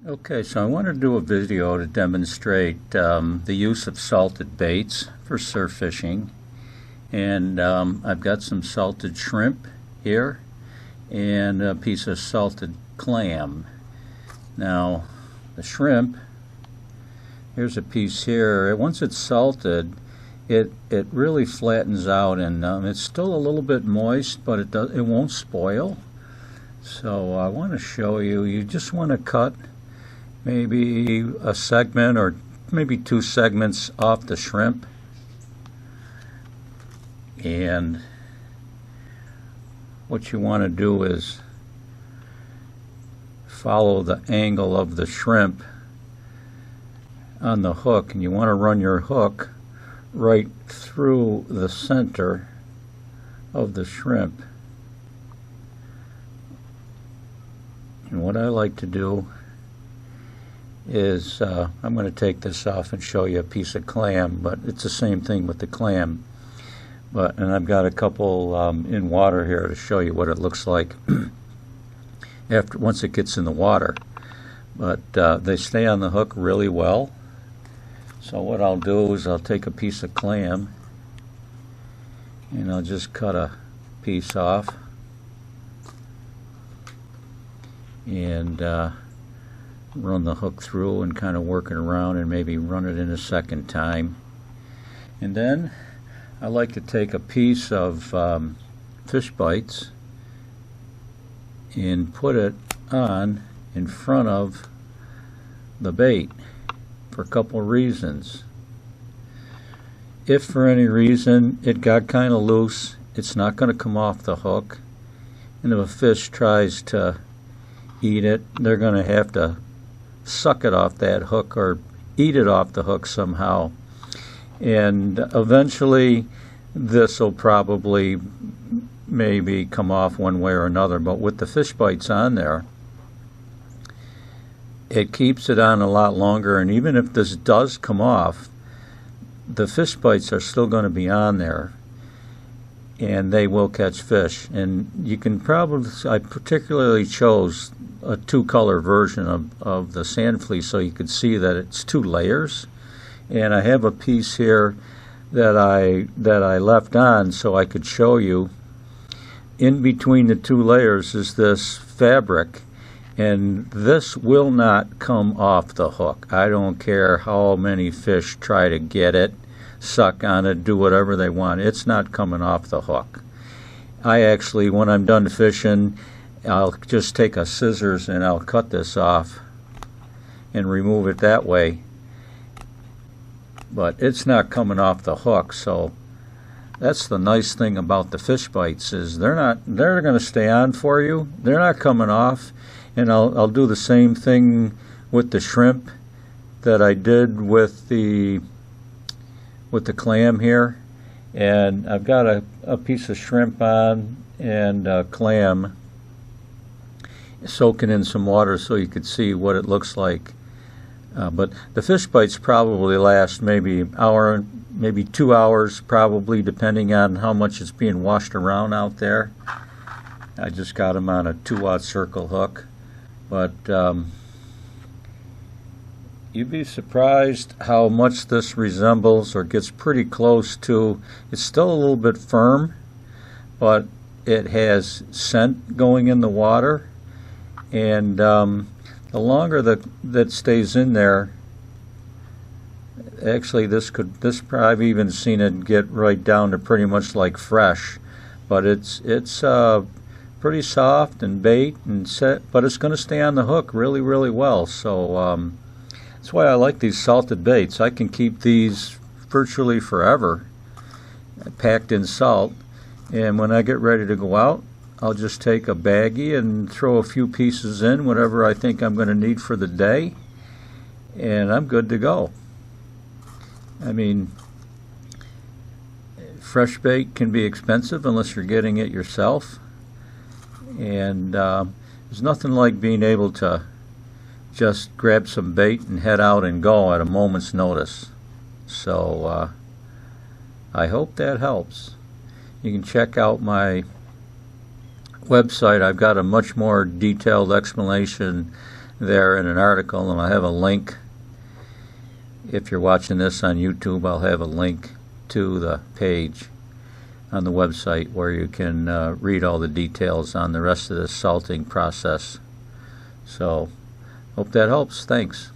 Okay, so I want to do a video to demonstrate the use of salted baits for surf fishing. And I've got some salted shrimp here and a piece of salted clam. Now, the shrimp, here's a piece here. Once it's salted, it really flattens out, and it's still a little bit moist, but it won't spoil. So I want to show you. You just want to cut maybe a segment or maybe two segments off the shrimp, and what you want to do is follow the angle of the shrimp on the hook, and you want to run your hook right through the center of the shrimp. And what I like to do is I'm going to take this off and show you a piece of clam, but it's the same thing with the clam. And I've got a couple in water here to show you what it looks like once it gets in the water. But they stay on the hook really well. So what I'll do is I'll take a piece of clam and I'll just cut a piece off and run the hook through and kind of work it around, and maybe run it in a second time. And then I like to take a piece of fish bites and put it on in front of the bait for a couple of reasons. If for any reason it got kind of loose, it's not going to come off the hook, and if a fish tries to eat it, they're going to have to suck it off that hook or eat it off the hook somehow, and eventually this will probably maybe come off one way or another. But with the fish bites on there, it keeps it on a lot longer, and even if this does come off, the fish bites are still going to be on there and they will catch fish. And you can probably, I particularly chose a two-color version of the sand fleece so you could see that it's two layers. And I have a piece here that I left on so I could show you. In between the two layers is this fabric, and this will not come off the hook. I don't care how many fish try to get it, suck on it, do whatever they want. It's not coming off the hook. I actually, when I'm done fishing, I'll just take a scissors and I'll cut this off and remove it that way. But it's not coming off the hook, so that's the nice thing about the fish bites, is they're going to stay on for you. They're not coming off. And I'll do the same thing with the shrimp that I did with the clam here. And I've got a piece of shrimp on and a clam, soaking in some water so you could see what it looks like. But the fish bites probably last maybe an hour, maybe 2 hours, probably, depending on how much it's being washed around out there. I just got them on a 2-aught circle hook. But you'd be surprised how much this resembles, or gets pretty close to. It's still a little bit firm, but it has scent going in the water, and the longer that stays in there, actually I've even seen it get right down to pretty much like fresh, but it's pretty soft and bait and set, but it's going to stay on the hook really, really well. So that's why I like these salted baits. I can keep these virtually forever packed in salt, and when I get ready to go out, I'll just take a baggie and throw a few pieces in, whatever I think I'm going to need for the day, and I'm good to go. I mean, fresh bait can be expensive unless you're getting it yourself. And there's nothing like being able to just grab some bait and head out and go at a moment's notice. So I hope that helps. You can check out my website. I've got a much more detailed explanation there in an article, and I'll have a link. If you're watching this on YouTube, I'll have a link to the page on the website where you can read all the details on the rest of the salting process. So, hope that helps. Thanks.